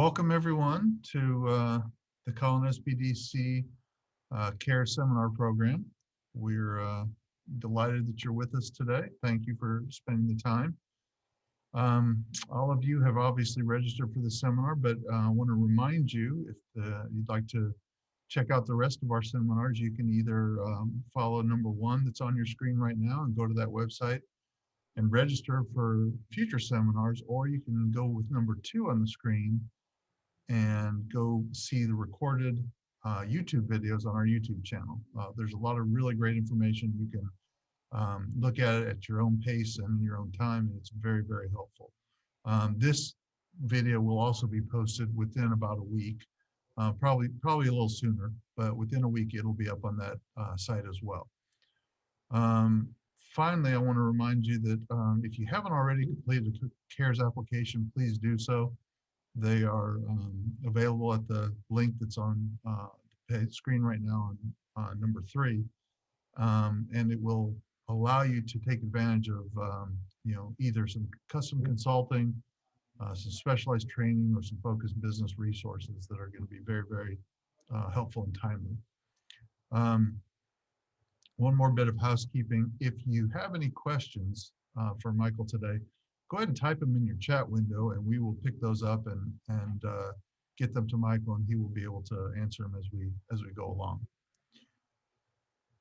Welcome everyone to the Collin SBDC CARE Seminar Program. We're delighted that you're with us today. Thank you for spending the time. All of you have obviously registered for the seminar, but I want to remind you, if you'd like to check out the rest of our seminars, you can either follow number 1 that's on your screen right now and go to that website and register for future seminars, or you can go with number 2 on the screen and go see the recorded YouTube videos on our YouTube channel. There's a lot of really great information. You can look at it at your own pace and in your own time, and it's very, very helpful. This video will also be posted within about a week, probably a little sooner, but within a week it'll be up on that site as well. Finally, I want to remind you that if you haven't already completed the CARES application, please do so. They are available at the link that's on the screen right now on number 3, and it will allow you to take advantage of either some custom consulting, some specialized training, or some focused business resources that are going to be very, very helpful and timely. One more bit of housekeeping. If you have any questions for Michael today, go ahead and type them in your chat window, and we will pick those up and get them to Michael, and he will be able to answer them as we go along.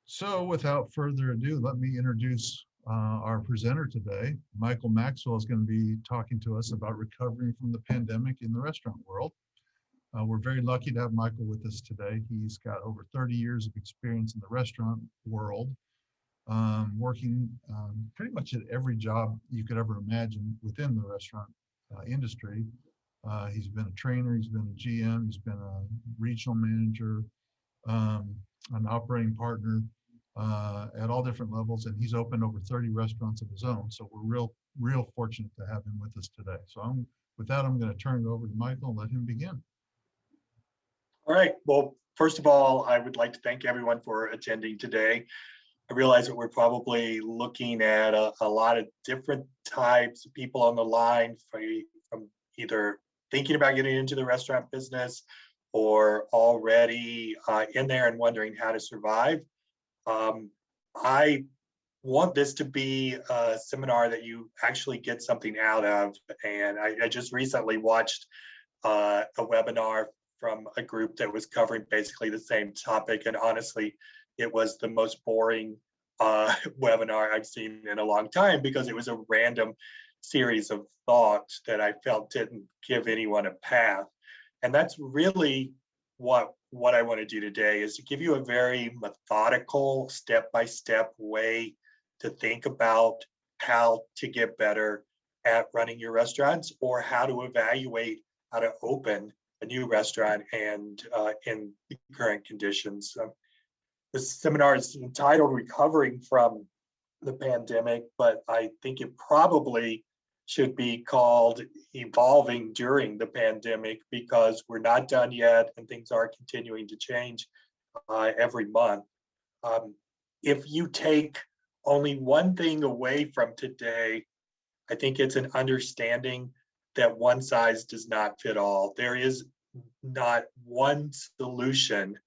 So without further ado, let me introduce our presenter today. Michael Maxwell is going to be talking to us about recovering from the pandemic in the restaurant world. We're very lucky to have Michael with us today. He's got over 30 years of experience in the restaurant world, working pretty much at every job you could ever imagine within the restaurant industry. He's been a trainer, he's been a GM, he's been a regional manager, an operating partner at all different levels, and he's opened over 30 restaurants of his own. So we're real fortunate to have him with us today. So with that, I'm going to turn it over to Michael and let him begin. All right. Well, first of all, I would like to thank everyone for attending today. I realize that we're probably looking at a lot of different types of people on the line, from either thinking about getting into the restaurant business or already in there and wondering how to survive. I want this to be a seminar that you actually get something out of. And I just recently watched a webinar from a group that was covering basically the same topic. And honestly, it was the most boring webinar I've seen in a long time, because it was a random series of thoughts that I felt didn't give anyone a path. And that's really what I want to do today, is to give you a very methodical, step-by-step way to think about how to get better at running your restaurants, or how to evaluate how to open a new restaurant and in the current conditions. This seminar is entitled Recovering from the Pandemic, but I think it probably should be called Evolving During the Pandemic, because we're not done yet and things are continuing to change every month. If you take only one thing away from today, I think it's an understanding that one size does not fit all. There is not one solution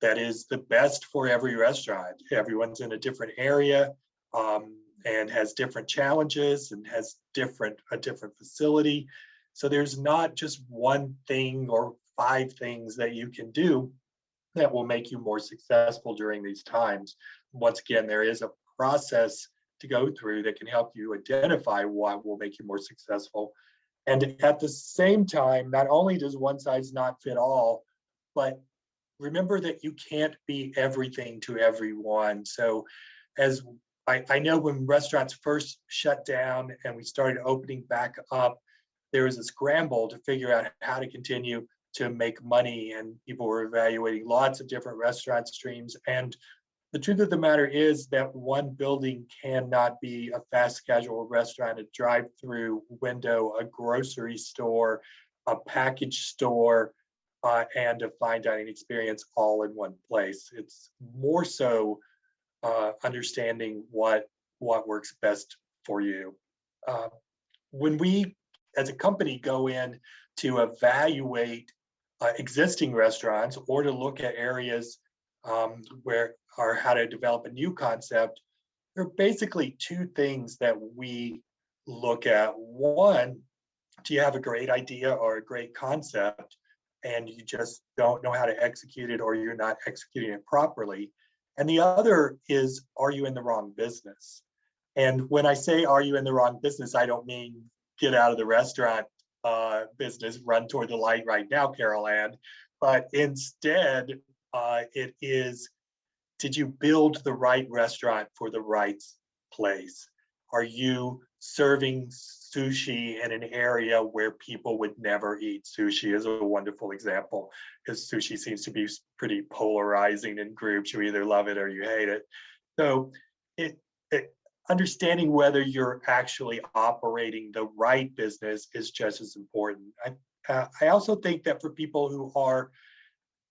that is the best for every restaurant. Everyone's in a different area and has different challenges and has a different facility. So there's not just one thing or 5 things that you can do that will make you more successful during these times. Once again, there is a process to go through that can help you identify what will make you more successful. And at the same time, not only does one size not fit all, but remember that you can't be everything to everyone. So as I know, when restaurants first shut down and we started opening back up, there was a scramble to figure out how to continue to make money, and people were evaluating lots of different restaurant streams. And the truth of the matter is that one building cannot be a fast casual restaurant, a drive-through window, a grocery store, a package store, and a fine dining experience all in one place. It's more so understanding what works best for you. When we, as a company, go in to evaluate existing restaurants or to look at areas where or how to develop a new concept, there are basically two things that we look at. One, do you have a great idea or a great concept and you just don't know how to execute it or you're not executing it properly? And the other is, are you in the wrong business? And when I say, are you in the wrong business, I don't mean get out of the restaurant business, run toward the light right now, Carol Ann, but instead it is, did you build the right restaurant for the right place? Are you serving sushi in an area where people would never eat? Sushi is a wonderful example because sushi seems to be pretty polarizing in groups. You either love it or you hate it. So understanding whether you're actually operating the right business is just as important. I also think that for people who are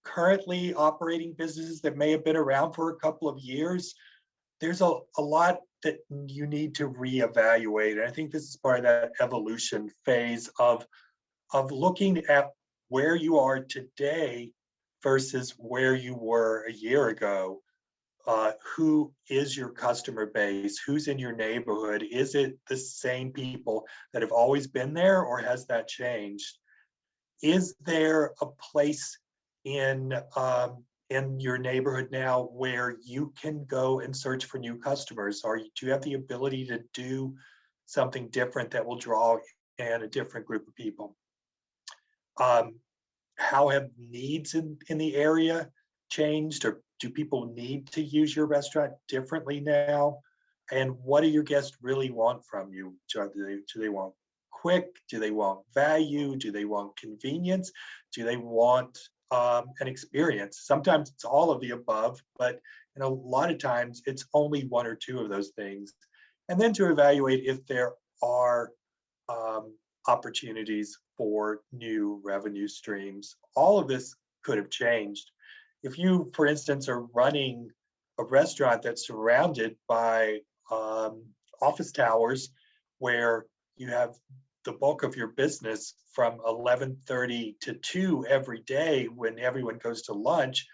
currently operating businesses that may have been around for a couple of years, there's a lot that you need to reevaluate. And I think this is part of that evolution phase of looking at where you are today versus where you were a year ago. Who is your customer base? Who's in your neighborhood? Is it the same people that have always been there, or has that changed? Is there a place in your neighborhood now where you can go and search for new customers? Or do you have the ability to do something different that will draw in a different group of people? How have needs in the area changed, or do people need to use your restaurant differently now? And what do your guests really want from you? Do they want quick? Do they want value? Do they want convenience? Do they want an experience? Sometimes it's all of the above, but a lot of times it's only one or two of those things. And then to evaluate if there are opportunities for new revenue streams. All of this could have changed. If you, for instance, are running a restaurant that's surrounded by office towers where you have the bulk of your business from 11:30 to 2 every day when everyone goes to lunch,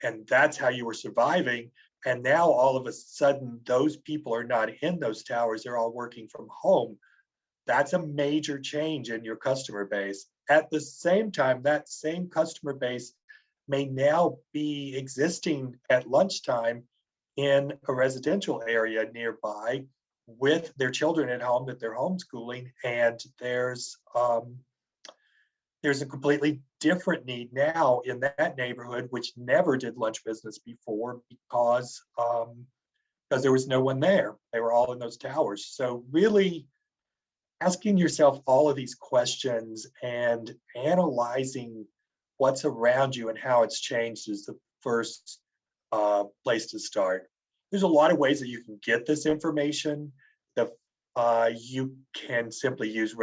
and that's how you were surviving, and now all of a sudden those people are not in those towers, they're all working from home, that's a major change in your customer base. At the same time, that same customer base may now be existing at lunchtime in a residential area nearby with their children at home that they're homeschooling, and there's a completely different need now in that neighborhood which never did lunch business before because there was no one there. They were all in those towers. So really asking yourself all of these questions and analyzing what's around you and how it's changed is the first place to start. There's a lot of ways that you can get this information. You can simply use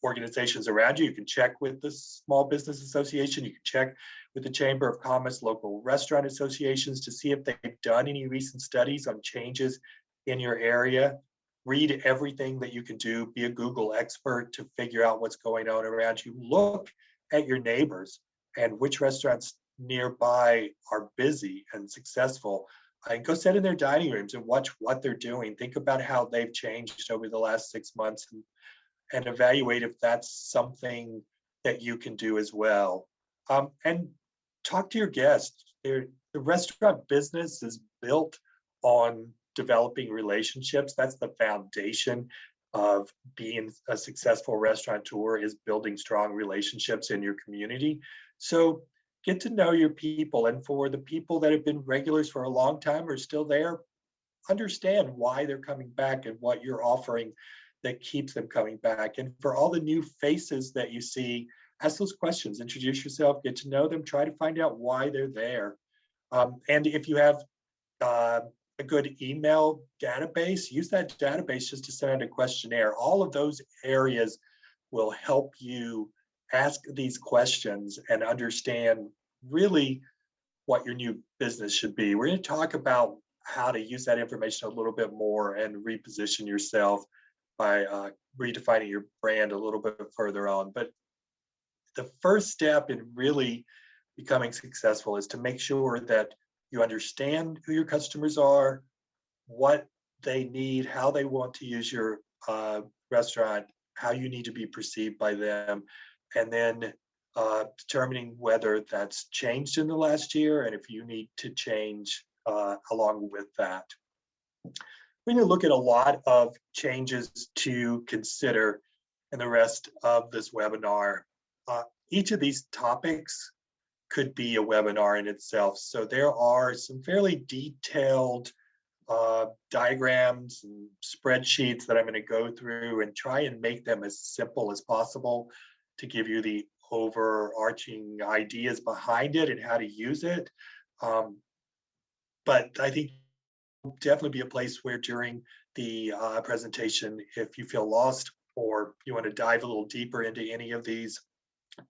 organizations around you. You can check with the Small Business Association. You can check with the Chamber of Commerce, local restaurant associations to see if they've done any recent studies on changes in your area. Read everything that you can do. Be a Google expert to figure out what's going on around you. Look at your neighbors and which restaurants nearby are busy and successful. And go sit in their dining rooms and watch what they're doing. Think about how they've changed over the last 6 months and evaluate if that's something that you can do as well. And talk to your guests. The restaurant business is built on developing relationships. That's the foundation of being a successful restaurateur, is building strong relationships in your community. So get to know your people. And for the people that have been regulars for a long time or still there, understand why they're coming back and what you're offering that keeps them coming back. And for all the new faces that you see, ask those questions, introduce yourself, get to know them, try to find out why they're there. And if you have a good email database, use that database just to send a questionnaire. All of those areas will help you ask these questions and understand really what your new business should be. We're going to talk about how to use that information a little bit more and reposition yourself by redefining your brand a little bit further on. But the first step in really becoming successful is to make sure that you understand who your customers are, what they need, how they want to use your restaurant, how you need to be perceived by them, and then determining whether that's changed in the last year and if you need to change along with that. We're going to look at a lot of changes to consider in the rest of this webinar. Each of these topics could be a webinar in itself. So there are some fairly detailed diagrams and spreadsheets that I'm going to go through and try and make them as simple as possible to give you the overarching ideas behind it and how to use it. But I think definitely be a place where during the presentation, if you feel lost or you want to dive a little deeper into any of these,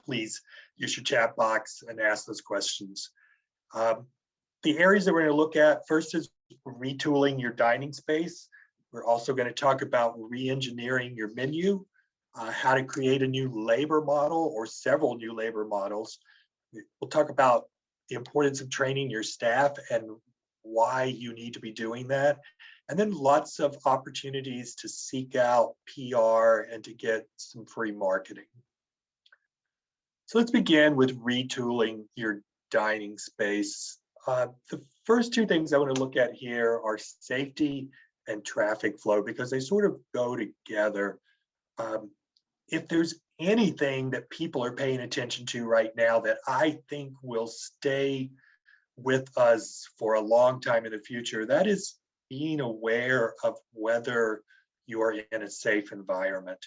please use your chat box and ask those questions. The areas that we're going to look at first is retooling your dining space. We're also going to talk about re-engineering your menu, how to create a new labor model or several new labor models. We'll talk about the importance of training your staff and why you need to be doing that. And then lots of opportunities to seek out PR and to get some free marketing. So let's begin with retooling your dining space. The first two things I want to look at here are safety and traffic flow because they sort of go together. If there's anything that people are paying attention to right now that I think will stay with us for a long time in the future, that is being aware of whether you are in a safe environment.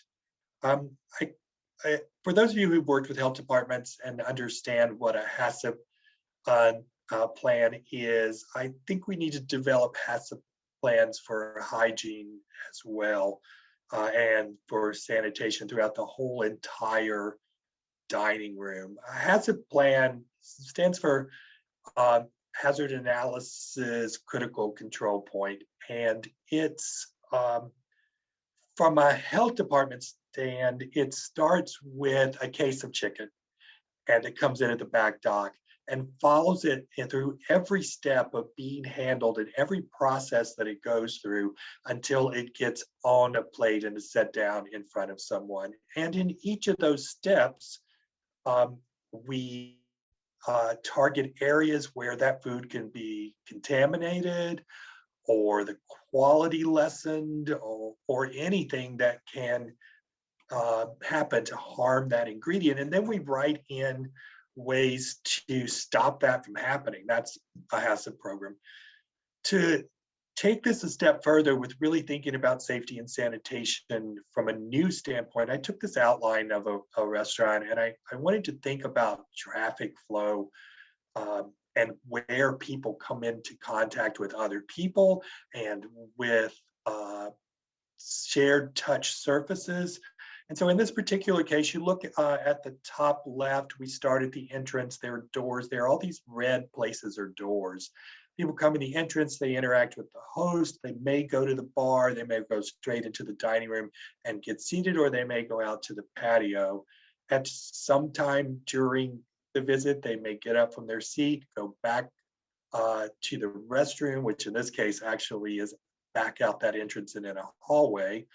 For those of you who've worked with health departments and understand what a HACCP plan is, I think we need to develop HACCP plans for hygiene as well, and for sanitation throughout the whole entire dining room. A HACCP plan stands for Hazard Analysis Critical Control Point, and it's from a health department stand, it starts with a case of chicken, and it comes in at the back dock and follows it through every step of being handled and every process that it goes through until it gets on a plate and is set down in front of someone. And in each of those steps, we target areas where that food can be contaminated or the quality lessened or anything that can happen to harm that ingredient. And then we write in ways to stop that from happening. That's a HACCP program. To take this a step further with really thinking about safety and sanitation from a new standpoint, I took this outline of a restaurant and I wanted to think about traffic flow and where people come into contact with other people and with shared touch surfaces. And so in this particular case, you look at the top left, we start at the entrance, there are doors, there are all these red places or doors. People come in the entrance, they interact with the host, they may go to the bar, they may go straight into the dining room and get seated, or they may go out to the patio. At some time during the visit, they may get up from their seat, go back to the restroom, which in this case actually is back out that entrance and in a hallway.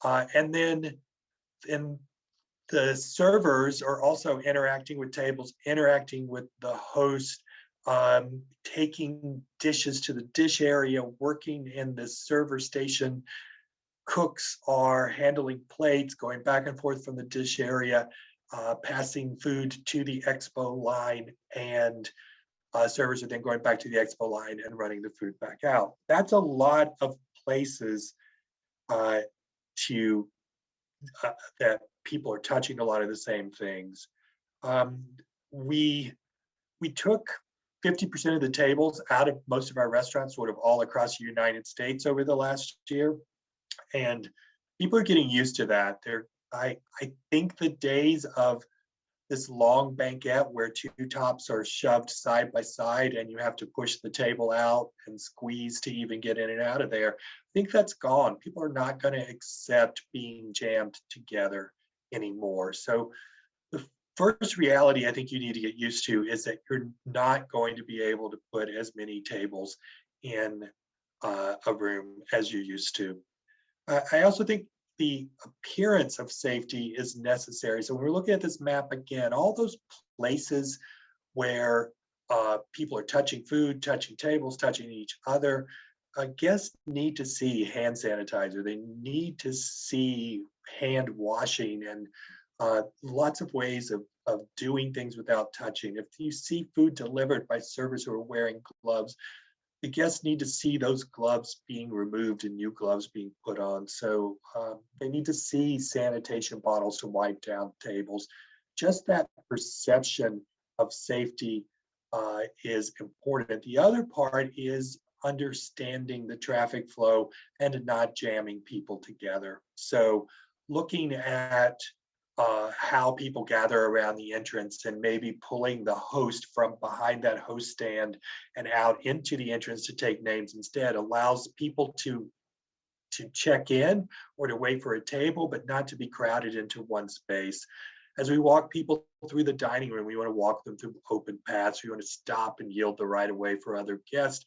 And then the servers are also interacting with tables, interacting with the host, taking dishes to the dish area, working in the server station. Cooks are handling plates, going back and forth from the dish area, passing food to the expo line, and servers are then going back to the expo line and running the food back out. That's a lot of places that people are touching a lot of the same things. We took 50% of the tables out of most of our restaurants, sort of all across the United States over the last year, and people are getting used to that. I think the days of this long banquette where two tops are shoved side by side and you have to push the table out and squeeze to even get in and out of there. I think that's gone. People are not going to accept being jammed together anymore. So the first reality I think you need to get used to is that you're not going to be able to put as many tables in a room as you used to. I also think the appearance of safety is necessary. So when we're looking at this map again, all those places where people are touching food, touching tables, touching each other, guests need to see hand sanitizer. They need to see hand washing and lots of ways of doing things without touching. If you see food delivered by servers who are wearing gloves, the guests need to see those gloves being removed and new gloves being put on. So they need to see sanitation bottles to wipe down tables. Just that perception of safety is important. The other part is understanding the traffic flow and not jamming people together. So looking at how people gather around the entrance and maybe pulling the host from behind that host stand and out into the entrance to take names instead allows people to check in or to wait for a table, but not to be crowded into one space. As we walk people through the dining room, we want to walk them through open paths. We want to stop and yield the right of way for other guests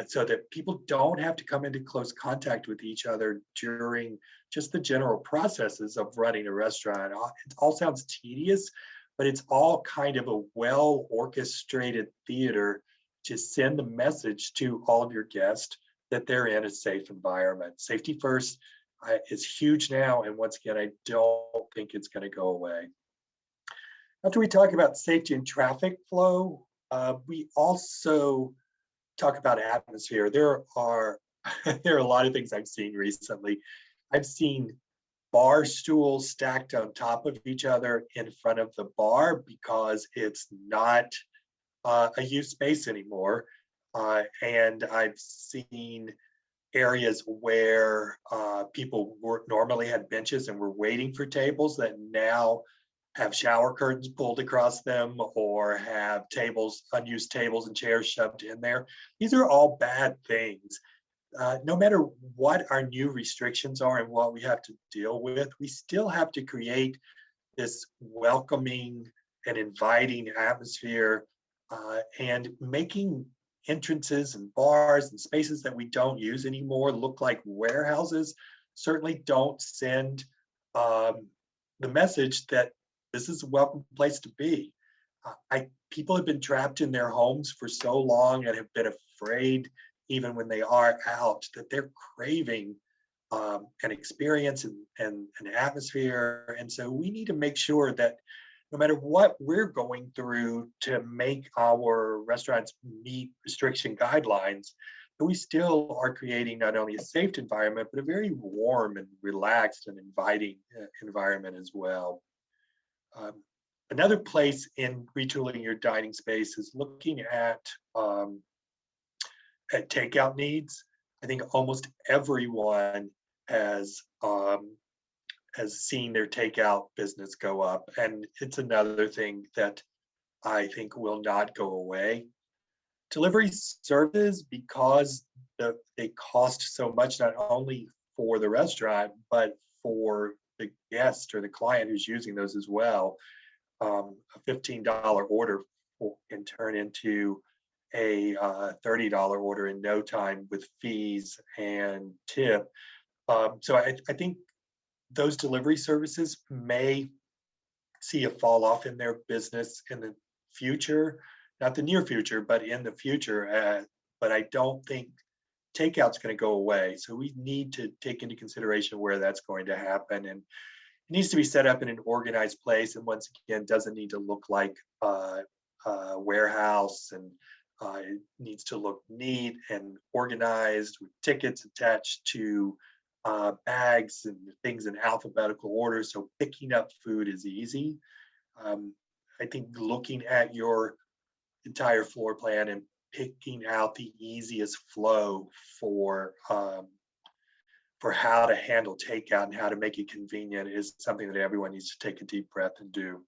so that people don't have to come into close contact with each other during just the general processes of running a restaurant. It all sounds tedious, but it's all kind of a well-orchestrated theater to send the message to all of your guests that they're in a safe environment. Safety first is huge now, and once again, I don't think it's going to go away. After we talk about safety and traffic flow, we also talk about atmosphere. There are a lot of things I've seen recently. I've seen bar stools stacked on top of each other in front of the bar because it's not a used space anymore. And I've seen areas where people normally had benches and were waiting for tables that now have shower curtains pulled across them or have tables, unused tables and chairs shoved in there. These are all bad things. No matter what our new restrictions are and what we have to deal with, we still have to create this welcoming and inviting atmosphere and making entrances and bars and spaces that we don't use anymore look like warehouses certainly don't send the message that this is a welcome place to be. People have been trapped in their homes for so long and have been afraid, even when they are out, that they're craving an experience and an atmosphere. And so we need to make sure that no matter what we're going through to make our restaurants meet restriction guidelines, that we still are creating not only a safe environment, but a very warm and relaxed and inviting environment as well. Another place in retooling your dining space is looking at takeout needs. I think almost everyone has seen their takeout business go up, and it's another thing that I think will not go away. Delivery services, because they cost so much, not only for the restaurant, but for the guest or the client who's using those as well. A $15 order can turn into a $30 order in no time with fees and tip. So I think those delivery services may see a fall off in their business in the future, not the near future, but in the future. But I don't think takeout's going to go away. So we need to take into consideration where that's going to happen. And it needs to be set up in an organized place. And once again, doesn't need to look like a warehouse, and it needs to look neat and organized with tickets attached to bags and things in alphabetical order. So picking up food is easy. I think looking at your entire floor plan and picking out the easiest flow for how to handle takeout and how to make it convenient is something that everyone needs to take a deep breath and do.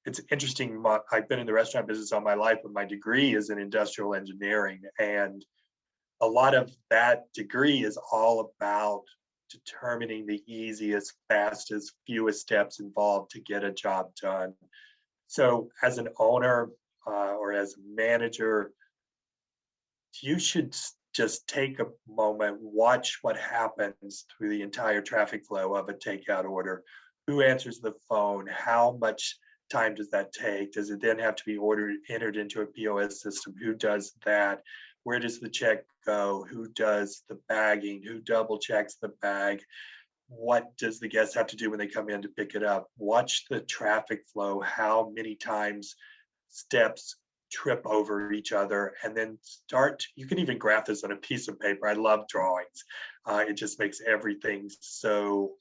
It's interesting. I've been in the restaurant business all my life, but my degree is in industrial engineering. And a lot of that degree is all about determining the easiest, fastest, fewest steps involved to get a job done. So, as an owner or as a manager, you should just take a moment, watch what happens through the entire traffic flow of a takeout order. Who answers the phone? How much time does that take? Does it then have to be entered into a POS system? Who does that? Where does the check go? Who does the bagging? Who double checks the bag? What does the guest have to do when they come in to pick it up? Watch the traffic flow, how many times steps trip over each other, and then start. You can even graph this on a piece of paper. I love drawings. It just makes everything so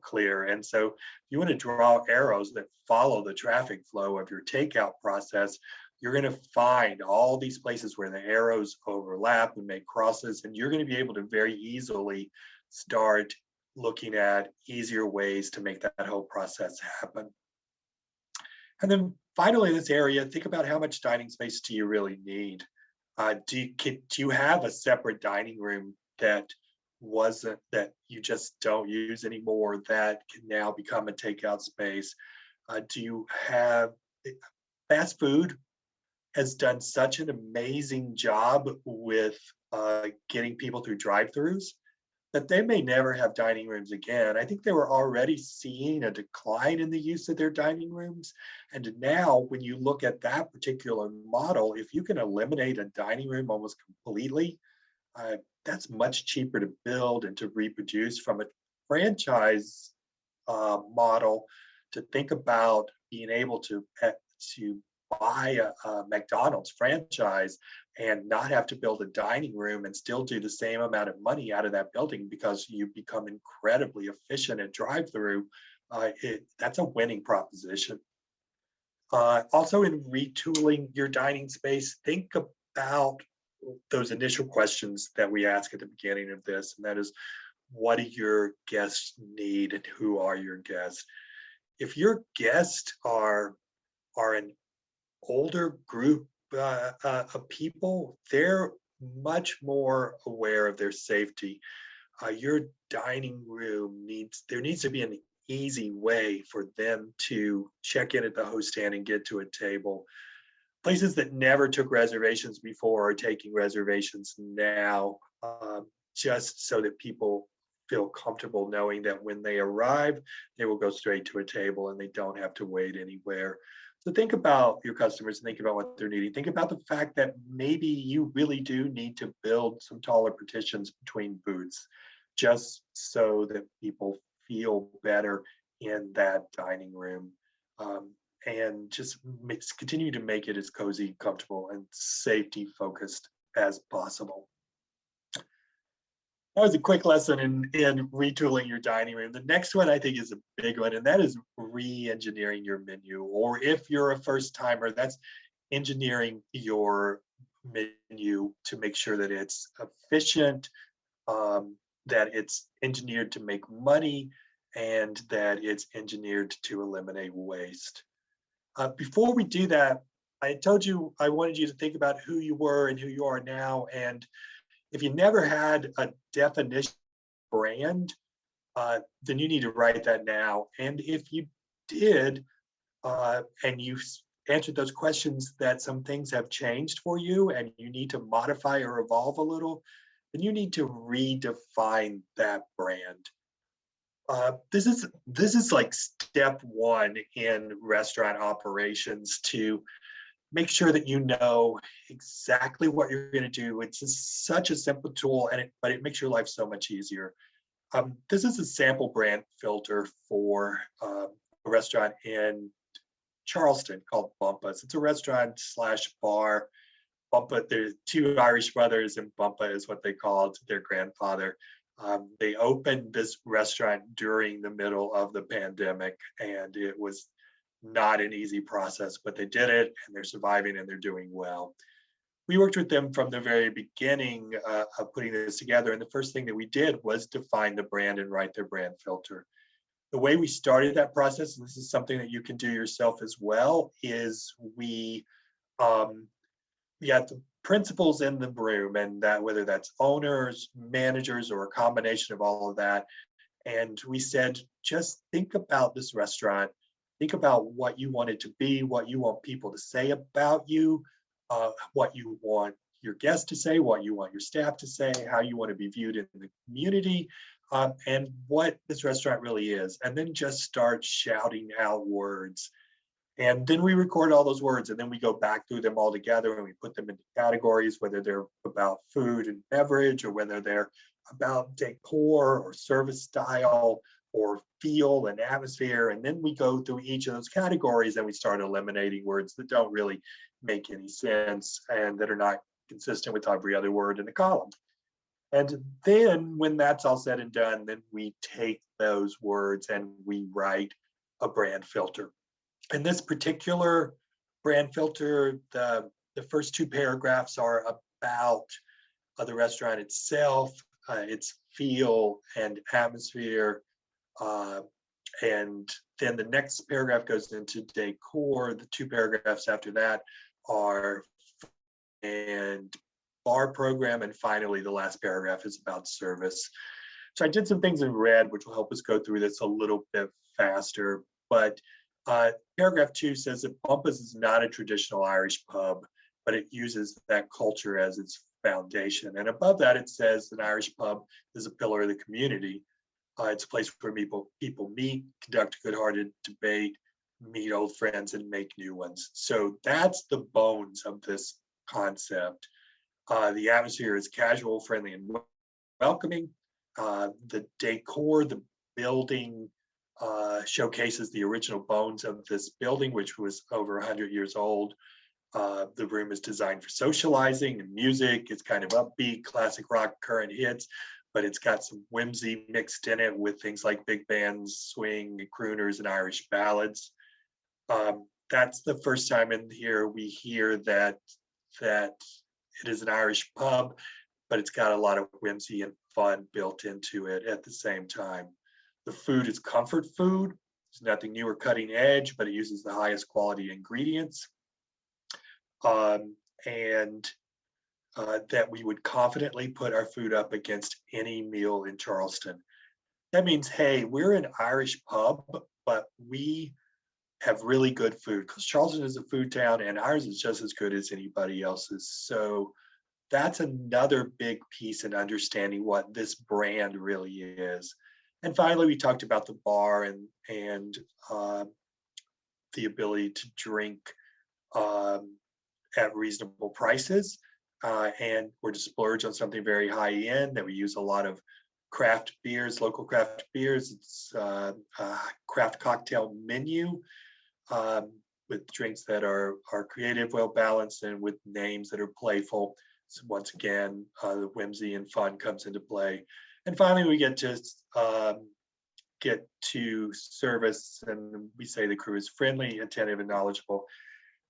clear. And so if you want to draw arrows that follow the traffic flow of your takeout process, you're going to find all these places where the arrows overlap and make crosses, and you're going to be able to very easily start looking at easier ways to make that whole process happen. And then finally, in this area, think about how much dining space do you really need? Do you have a separate dining room that you just don't use anymore that can now become a takeout space? Do you have fast food has done such an amazing job with getting people through drive-throughs that they may never have dining rooms again. I think they were already seeing a decline in the use of their dining rooms. And now, when you look at that particular model, if you can eliminate a dining room almost completely, that's much cheaper to build and to reproduce. From a franchise model, to think about being able to buy a McDonald's franchise and not have to build a dining room and still do the same amount of money out of that building because you become incredibly efficient at drive-through, that's a winning proposition. Also, in retooling your dining space, think about those initial questions that we ask at the beginning of this, and that is, what do your guests need and who are your guests? If your guests are an older group of people, they're much more aware of their safety. Your dining room there needs to be an easy way for them to check in at the host stand and get to a table. Places that never took reservations before are taking reservations now, just so that people feel comfortable knowing that when they arrive, they will go straight to a table and they don't have to wait anywhere. So think about your customers and think about what they're needing. Think about the fact that maybe you really do need to build some taller partitions between booths, just so that people feel better in that dining room. And just continue to make it as cozy, comfortable, and safety focused as possible. That was a quick lesson in retooling your dining room. The next one I think is a big one, and that is re-engineering your menu. Or if you're a first timer, that's engineering your menu to make sure that it's efficient, that it's engineered to make money, and that it's engineered to eliminate waste. Before we do that, I told you I wanted you to think about who you were and who you are now. And if you never had a definition brand, then you need to write that now. And if you did, and you answered those questions that some things have changed for you and you need to modify or evolve a little, then you need to redefine that brand. This is like step one in restaurant operations, to make sure that you know exactly what you're going to do. It's just such a simple tool, but it makes your life so much easier. This is a sample brand filter for a restaurant in Charleston called Bumpa's. It's a restaurant / bar. Bumpa, there's two Irish brothers, and Bumpa is what they called their grandfather. They opened this restaurant during the middle of the pandemic, and it was not an easy process, but they did it, and they're surviving, and they're doing well. We worked with them from the very beginning of putting this together, and the first thing that we did was define the brand and write their brand filter. The way we started that process, and this is something that you can do yourself as well, is we got the principals in the room, and that whether that's owners, managers, or a combination of all of that. And we said, just think about this restaurant. Think about what you want it to be, what you want people to say about you, what you want your guests to say, what you want your staff to say, how you want to be viewed in the community, and what this restaurant really is. And then just start shouting out words. And then we record all those words, and then we go back through them all together and we put them into categories, whether they're about food and beverage, or whether they're about decor or service style or feel and atmosphere. And then we go through each of those categories and we start eliminating words that don't really make any sense and that are not consistent with every other word in the column. And then when that's all said and done, then we take those words and we write a brand filter. In this particular brand filter, the first two paragraphs are about the restaurant itself, its feel and atmosphere. And then the next paragraph goes into decor. The two paragraphs after that are and bar program. And finally, the last paragraph is about service. So I did some things in red, which will help us go through this a little bit faster. But paragraph 2 says that Bumpus is not a traditional Irish pub, but it uses that culture as its foundation. And above that, it says an Irish pub is a pillar of the community. It's a place where people meet, conduct good-hearted debate, meet old friends, and make new ones. So that's the bones of this concept. The atmosphere is casual, friendly, and welcoming. The decor, the building, showcases the original bones of this building, which was over 100 years old. The room is designed for socializing and music. It's kind of upbeat, classic rock, current hits, but it's got some whimsy mixed in it with things like big bands, swing, crooners, and Irish ballads. That's the first time in here we hear that it is an Irish pub, but it's got a lot of whimsy and fun built into it at the same time. The food is comfort food. It's nothing new or cutting edge, but it uses the highest quality ingredients. That we would confidently put our food up against any meal in Charleston. That means, hey, we're an Irish pub, but we have really good food because Charleston is a food town and ours is just as good as anybody else's. So that's another big piece in understanding what this brand really is. And finally, we talked about the bar and the ability to drink at reasonable prices, and we're to splurge on something very high end. That we use a lot of craft beers, local craft beers. It's a craft cocktail menu with drinks that are creative, well balanced, and with names that are playful. So once again, the whimsy and fun comes into play. And finally, we get to service, and we say the crew is friendly, attentive, and knowledgeable.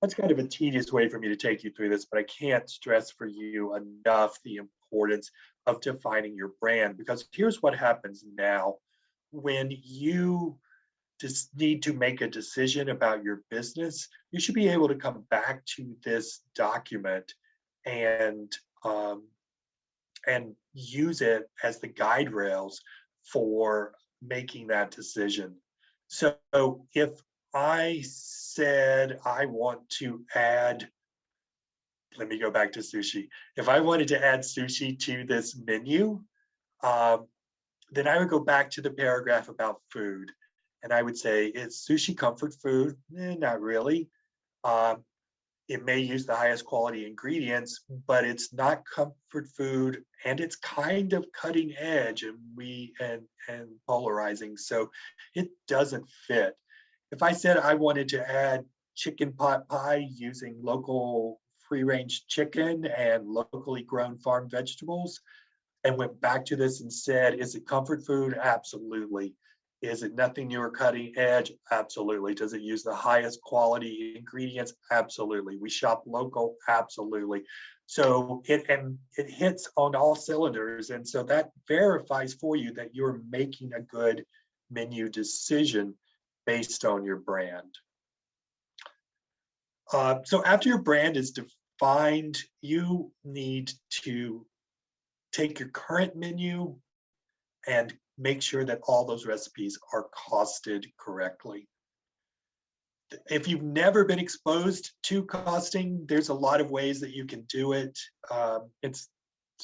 That's kind of a tedious way for me to take you through this, but I can't stress for you enough the importance of defining your brand, because here's what happens now. When you just need to make a decision about your business, you should be able to come back to this document and use it as the guide rails for making that decision. So if I said I want to add, let me go back to sushi. If I wanted to add sushi to this menu, then I would go back to the paragraph about food. And I would say, is sushi comfort food? Not really. It may use the highest quality ingredients, but it's not comfort food, and it's kind of cutting edge and polarizing. So it doesn't fit. If I said I wanted to add chicken pot pie using local free-range chicken and locally grown farm vegetables, and went back to this and said, is it comfort food? Absolutely. Is it nothing new or cutting edge? Absolutely. Does it use the highest quality ingredients? Absolutely. We shop local? Absolutely. So it hits on all cylinders. And so that verifies for you that you're making a good menu decision based on your brand. So after your brand is defined, you need to take your current menu and make sure that all those recipes are costed correctly. If you've never been exposed to costing, there's a lot of ways that you can do it. It's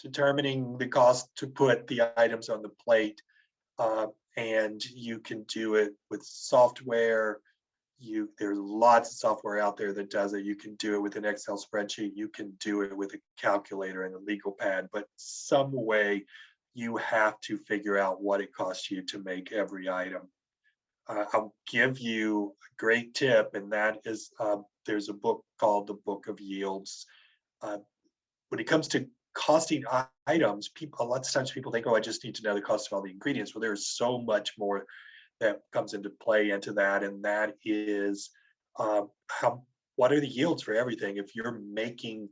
determining the cost to put the items on the plate, and you can do it with software. There's lots of software out there that does it. You can do it with an Excel spreadsheet. You can do it with a calculator and a legal pad, but some way you have to figure out what it costs you to make every item. I'll give you a great tip, and that is there's a book called The Book of Yields. When it comes to costing items, a lot of times people think, oh, I just need to know the cost of all the ingredients. Well, there's so much more that comes into play into that, and that is what are the yields for everything. If you're making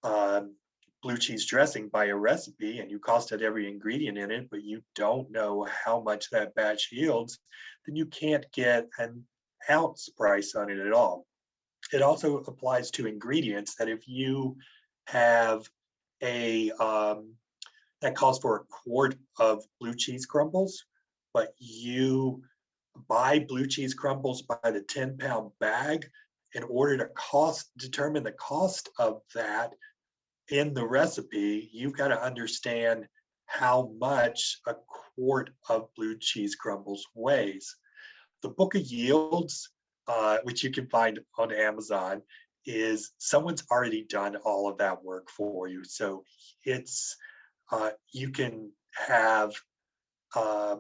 blue cheese dressing by a recipe and you costed every ingredient in it, but you don't know how much that batch yields, then you can't get an ounce price on it at all. It also applies to ingredients, that if you have that calls for a quart of blue cheese crumbles, but you buy blue cheese crumbles by the 10-pound bag, in order to determine the cost of that in the recipe, you've got to understand how much a quart of blue cheese crumbles weighs. The Book of Yields, which you can find on Amazon, is someone's already done all of that work for you. So it's you can have a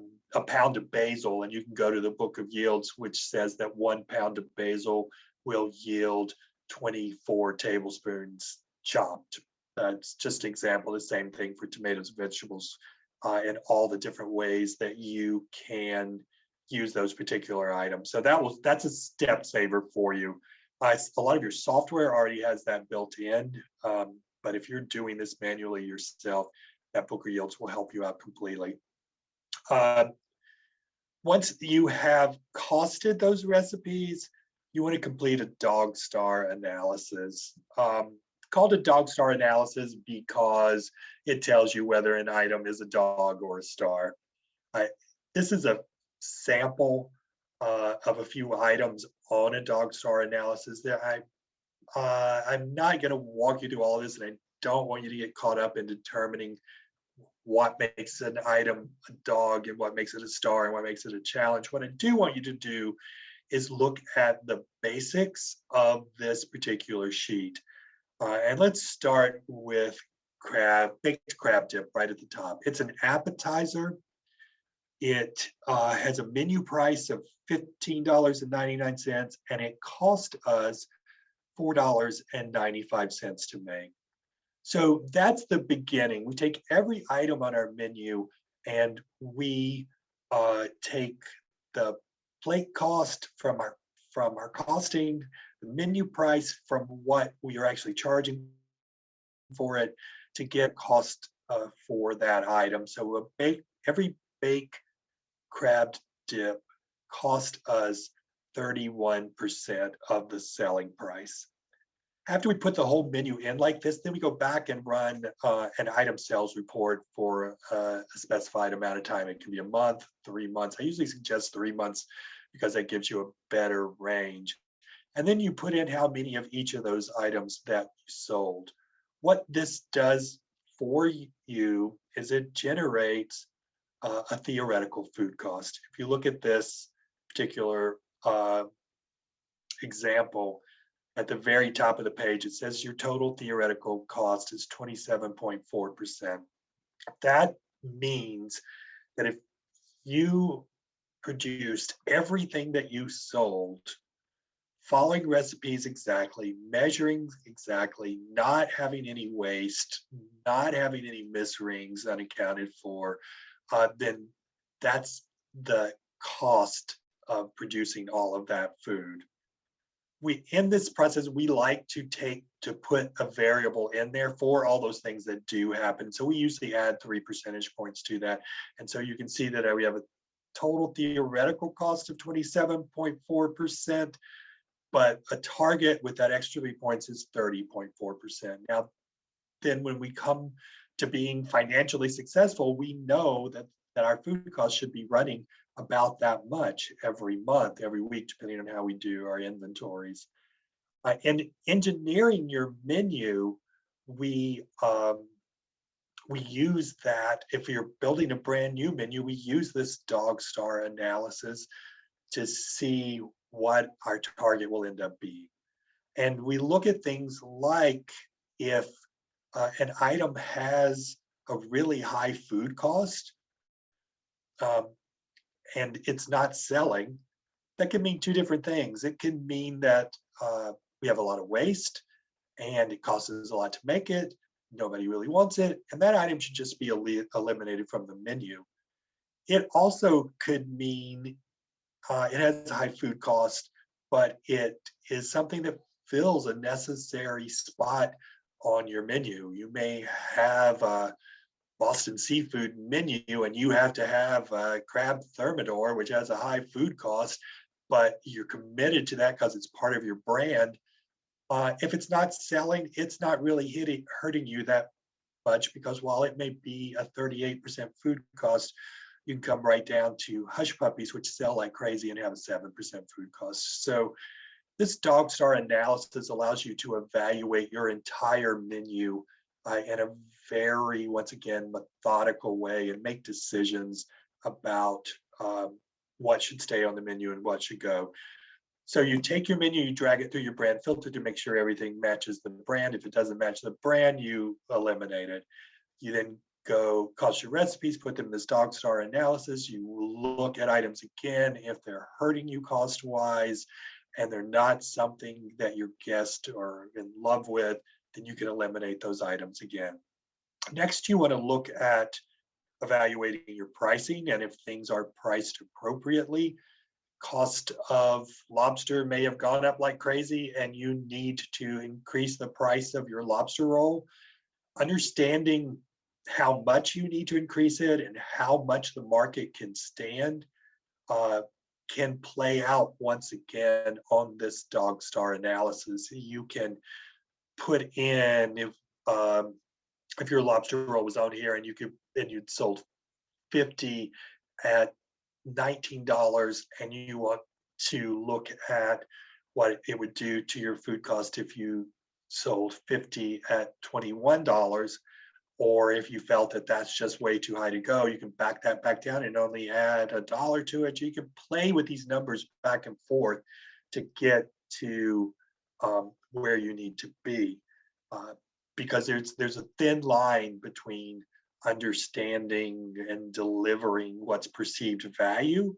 pound of basil, and you can go to the Book of Yields, which says that 1 pound of basil will yield 24 tablespoons chopped. It's just an example. The same thing for tomatoes and vegetables, and all the different ways that you can use those particular items. So that's a step saver for you. A lot of your software already has that built in, but if you're doing this manually yourself, that Book of Yields will help you out completely. Once you have costed those recipes, you want to complete a dog star analysis. Called a dog star analysis because it tells you whether an item is a dog or a star. This is a sample of a few items on a dog star analysis. That I'm not going to walk you through all of this, and I don't want you to get caught up in determining what makes an item a dog and what makes it a star and what makes it a challenge. What I do want you to do is look at the basics of this particular sheet. And let's start with baked crab dip right at the top. It's an appetizer. It has a menu price of $15.99, and it cost us $4.95 to make. So that's the beginning. We take every item on our menu and we take the plate cost from our costing, the menu price from what we are actually charging for it, to get cost for that item. So every baked crab dip cost us 31% of the selling price. After we put the whole menu in like this, then we go back and run an item sales report for a specified amount of time. It can be a month, 3 months. I usually suggest 3 months because that gives you a better range. And then you put in how many of each of those items that you sold. What this does for you is it generates a theoretical food cost. If you look at this particular example, at the very top of the page, it says your total theoretical cost is 27.4%. That means that if you produced everything that you sold, following recipes exactly, measuring exactly, not having any waste, not having any misrings unaccounted for, then that's the cost of producing all of that food. In this process, we like to put a variable in there for all those things that do happen. So we usually add 3 percentage points to that. And so you can see that we have total theoretical cost of 27.4%, but a target with that extra 3 points is 30.4%. Now, then when we come to being financially successful, we know that our food costs should be running about that much every month, every week, depending on how we do our inventories. And engineering your menu, we use that. If you're building a brand new menu, we use this dog star analysis to see what our target will end up being. And we look at things like if an item has a really high food cost and it's not selling, that can mean two different things. It can mean that we have a lot of waste and it costs us a lot to make it. Nobody really wants it. And that item should just be eliminated from the menu. It also could mean it has a high food cost, but it is something that fills a necessary spot on your menu. You may have a Boston seafood menu and you have to have a crab thermidor, which has a high food cost, but you're committed to that because it's part of your brand. If it's not selling, it's not really hurting you that much, because while it may be a 38% food cost, you can come right down to hush puppies, which sell like crazy and have a 7% food cost. So this dog star analysis allows you to evaluate your entire menu in a very, once again, methodical way and make decisions about what should stay on the menu and what should go. So you take your menu, you drag it through your brand filter to make sure everything matches the brand. If it doesn't match the brand, you eliminate it. You then go cost your recipes, put them in this dog star analysis. You look at items again. If they're hurting you cost-wise and they're not something that your guests are in love with, then you can eliminate those items again. Next, you want to look at evaluating your pricing and if things are priced appropriately. Cost of lobster may have gone up like crazy and you need to increase the price of your lobster roll. Understanding how much you need to increase it and how much the market can stand can play out once again on this dog star analysis. You can put in if your lobster roll was on here and you'd sold 50 at $19 and you want to look at what it would do to your food cost if you sold 50 at $21, or if you felt that that's just way too high to go, you can back that back down and only add $1 to it. You can play with these numbers back and forth to get to where you need to be, because there's a thin line between understanding and delivering what's perceived value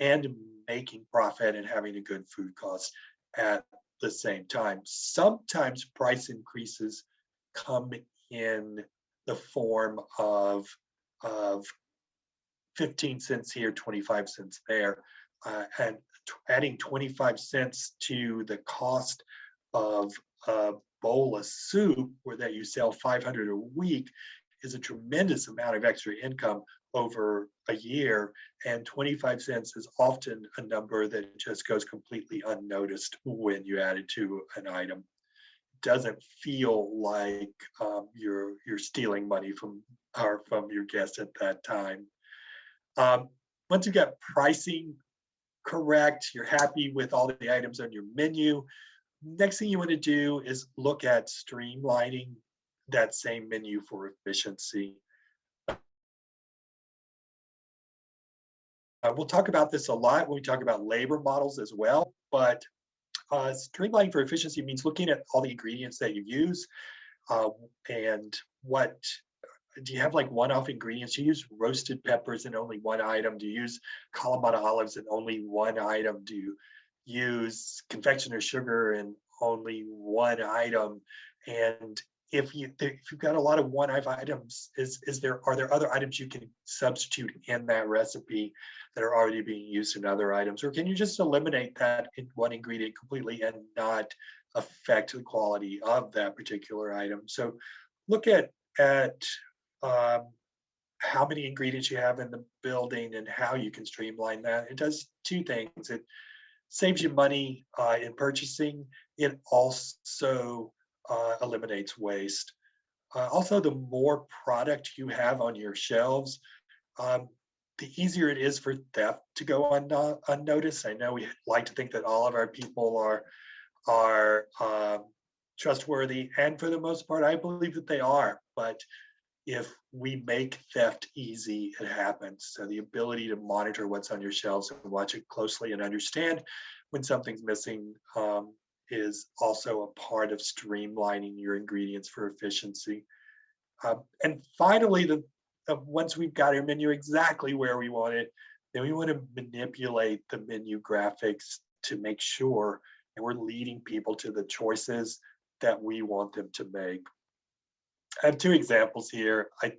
and making profit and having a good food cost at the same time. Sometimes price increases come in the form of 15 cents here, 25 cents there, and adding 25 cents to the cost of a bowl of soup where that you sell 500 a week is a tremendous amount of extra income over a year, and 25 cents is often a number that just goes completely unnoticed when you add it to an item. It doesn't feel like you're stealing money from your guests at that time. Once you got pricing correct, you're happy with all the items on your menu. Next thing you want to do is look at streamlining that same menu for efficiency. We'll talk about this a lot when we talk about labor models as well, but streamlining for efficiency means looking at all the ingredients that you use and what, do you have like one-off ingredients? Do you use roasted peppers in only one item? Do you use Kalamata olives in only one item? Do you use confectioner sugar in only one item? And if you've got a lot of one-off items, are there other items you can substitute in that recipe that are already being used in other items? Or can you just eliminate that in one ingredient completely and not affect the quality of that particular item? So look at how many ingredients you have in the building and how you can streamline that. It does two things. It saves you money in purchasing. It also eliminates waste. Also, the more product you have on your shelves, um, the easier it is for theft to go unnoticed. I know we like to think that all of our people are trustworthy, and for the most part, I believe that they are. But if we make theft easy, it happens. So the ability to monitor what's on your shelves and watch it closely and understand when something's missing is also a part of streamlining your ingredients for efficiency. And finally, once we've got our menu exactly where we want it, then we want to manipulate the menu graphics to make sure that we're leading people to the choices that we want them to make. I have two examples here. I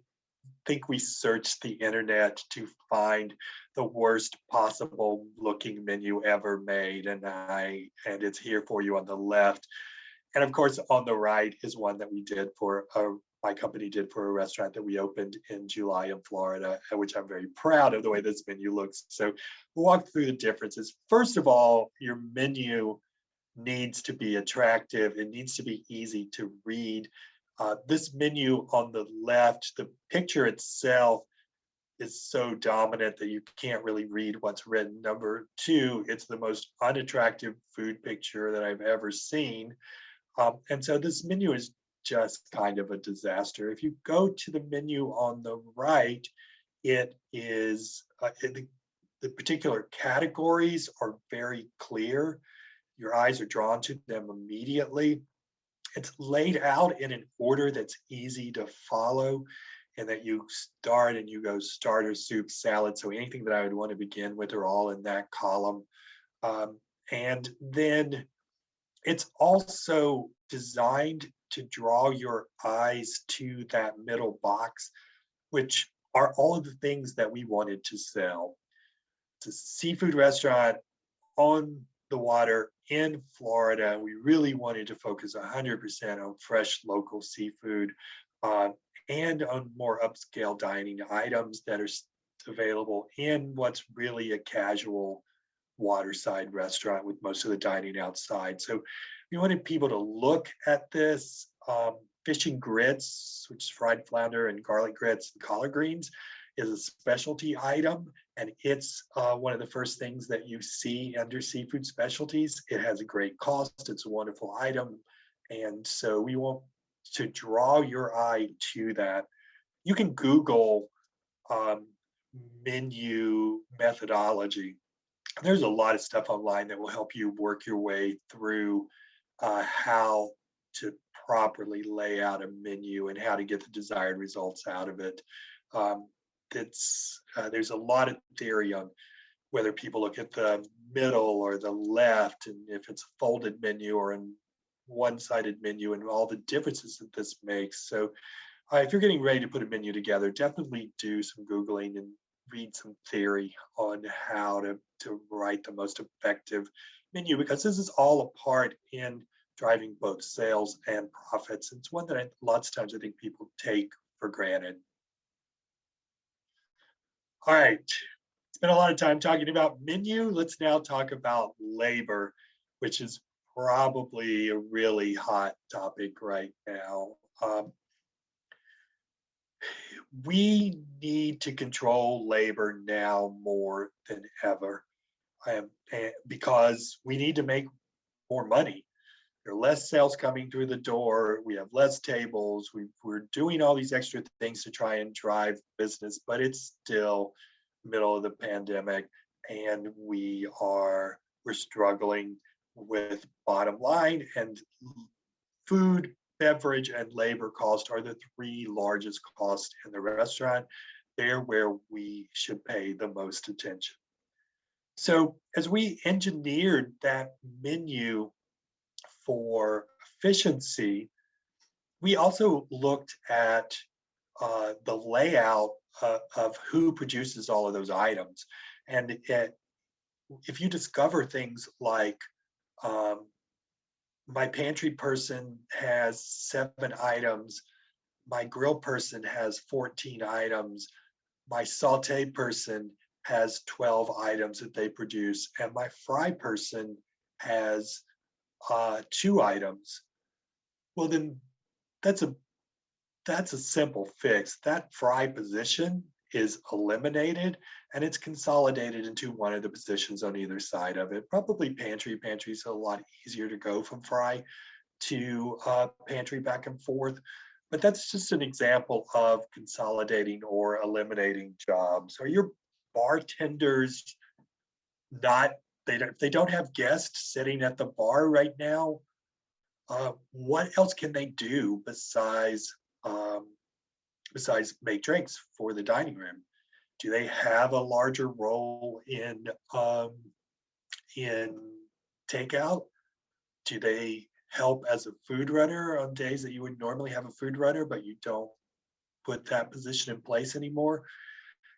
think we searched the internet to find the worst possible looking menu ever made, and it's here for you on the left. And of course, on the right is one that we did for my company did for a restaurant that we opened in July in Florida, which I'm very proud of the way this menu looks. So we'll walk through the differences. First of all, your menu needs to be attractive. It needs to be easy to read. This menu on the left, the picture itself is so dominant that you can't really read what's written. Number two, it's the most unattractive food picture that I've ever seen. And so this menu is just kind of a disaster. If you go to the menu on the right, it is, the particular categories are very clear. Your eyes are drawn to them immediately. It's laid out in an order that's easy to follow, and that you start and you go starter, soup, salad. So anything that I would want to begin with are all in that column. And then it's also designed to draw your eyes to that middle box, which are all of the things that we wanted to sell. It's a seafood restaurant on the water in Florida. We really wanted to focus 100% on fresh local seafood and on more upscale dining items that are available in what's really a casual waterside restaurant with most of the dining outside. So we wanted people to look at this. Fish and grits, which is fried flounder and garlic grits and collard greens, is a specialty item, and it's one of the first things that you see under seafood specialties. It has a great cost. It's a wonderful item, and so we want to draw your eye to that. You can Google menu methodology. There's a lot of stuff online that will help you work your way through how to properly lay out a menu and how to get the desired results out of it. There's a lot of theory on whether people look at the middle or the left, and if it's a folded menu or a one-sided menu, and all the differences that this makes. So if you're getting ready to put a menu together, definitely do some Googling and read some theory on how to write the most effective menu, because this is all a part in driving both sales and profits. It's one that lots of times I think people take for granted. All right, spent a lot of time talking about menu. Let's now talk about labor, which is probably a really hot topic right now. We need to control labor now more than ever, because we need to make more money. There are less sales coming through the door. We have less tables. We're doing all these extra things to try and drive business, but it's still middle of the pandemic, and we're struggling with bottom line. And food, beverage, and labor cost are the three largest costs in the restaurant. They're where we should pay the most attention. So as we engineered that menu for efficiency, we also looked at the layout of who produces all of those items. And if you discover things like my pantry person has 7 items, my grill person has 14 items, my saute person has 12 items that they produce, and my fry person has 2 items. Well, then that's a simple fix. That fry position is eliminated and it's consolidated into one of the positions on either side of it. Probably pantry. Pantry's a lot easier to go from fry to pantry back and forth. But that's just an example of consolidating or eliminating jobs. Are your bartenders not, they don't have guests sitting at the bar right now? What else can they do besides make drinks for the dining room? Do they have a larger role in takeout? Do they help as a food runner on days that you would normally have a food runner, but you don't put that position in place anymore?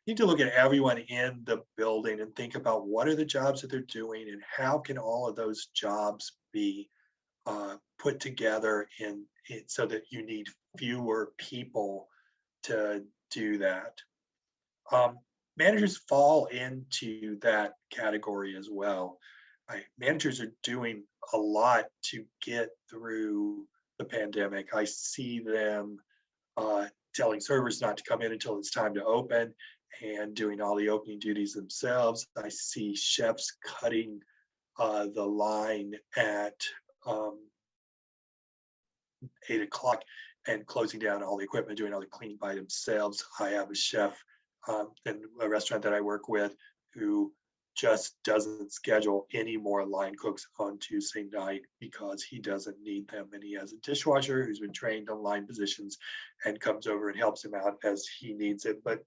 You need to look at everyone in the building and think about what are the jobs that they're doing and how can all of those jobs be put together so that you need fewer people to do that. Managers fall into that category as well. Managers are doing a lot to get through the pandemic. I see them telling servers not to come in until it's time to open and doing all the opening duties themselves. I see chefs cutting the line at 8 o'clock and closing down all the equipment, doing all the cleaning by themselves. I have a chef in a restaurant that I work with who just doesn't schedule any more line cooks on Tuesday night because he doesn't need them. And he has a dishwasher who's been trained on line positions and comes over and helps him out as he needs it. But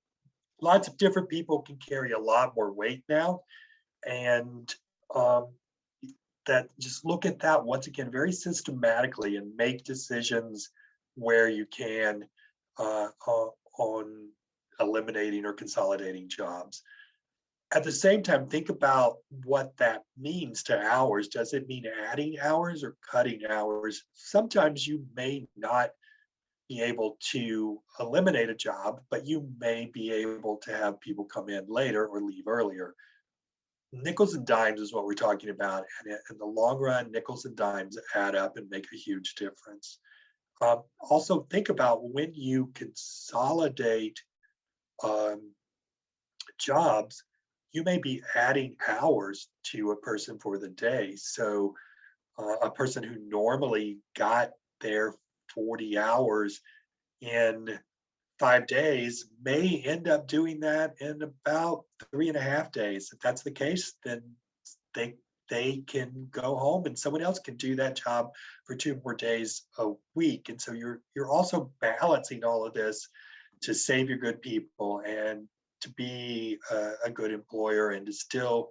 lots of different people can carry a lot more weight now. And that just look at that once again very systematically and make decisions where you can on eliminating or consolidating jobs. At the same time, think about what that means to hours. Does it mean adding hours or cutting hours? Sometimes you may not be able to eliminate a job, but you may be able to have people come in later or leave earlier. Nickels and dimes is what we're talking about. And in the long run, nickels and dimes add up and make a huge difference. Also, think about when you consolidate jobs, you may be adding hours to a person for the day. So a person who normally got their 40 hours in 5 days may end up doing that in about 3.5 days. If that's the case, then they can go home and someone else can do that job for 2 more days a week. And so you're also balancing all of this to save your good people and to be a good employer and to still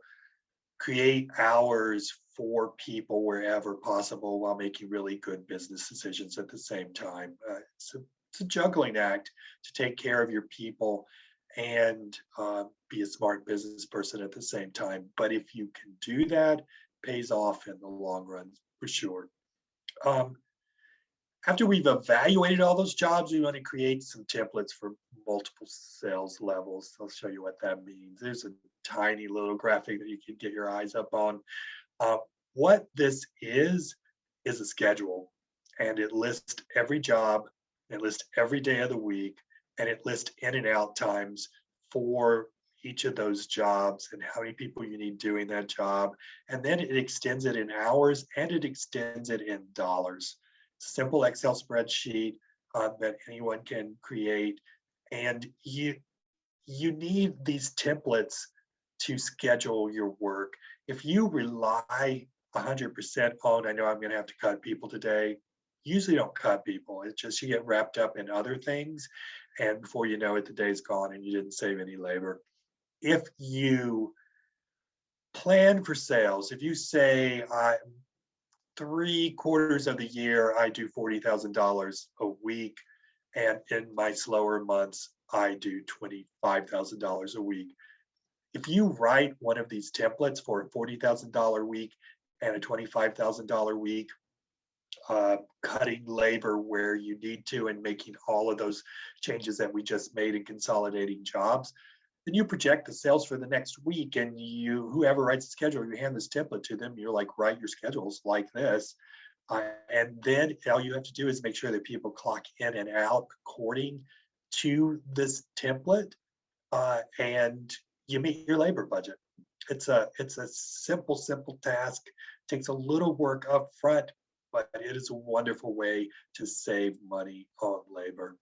create hours for people wherever possible while making really good business decisions at the same time. It's a juggling act to take care of your people and be a smart business person at the same time. But if you can do that, it pays off in the long run for sure. After we've evaluated all those jobs, we want to create some templates for multiple sales levels. I'll show you what that means. There's a tiny little graphic that you can get your eyes up on. What this is a schedule, and it lists every job, it lists every day of the week, and it lists in and out times for each of those jobs and how many people you need doing that job. And then it extends it in hours and it extends it in dollars. It's a simple Excel spreadsheet that anyone can create. And you need these templates to schedule your work. If you rely 100% on, I know I'm going to have to cut people today, usually don't cut people. It's just you get wrapped up in other things. And before you know it, the day's gone and you didn't save any labor. If you plan for sales, if you say 3/4 of the year, I do $40,000 a week. And in my slower months, I do $25,000 a week. If you write one of these templates for a $40,000 week and a $25,000 week, cutting labor where you need to and making all of those changes that we just made and consolidating jobs. Then you project the sales for the next week, and whoever writes the schedule, you hand this template to them. You're like, write your schedules like this. And then all you have to do is make sure that people clock in and out according to this template, and you meet your labor budget. It's a simple task. It takes a little work up front, but it is a wonderful way to save money on labor.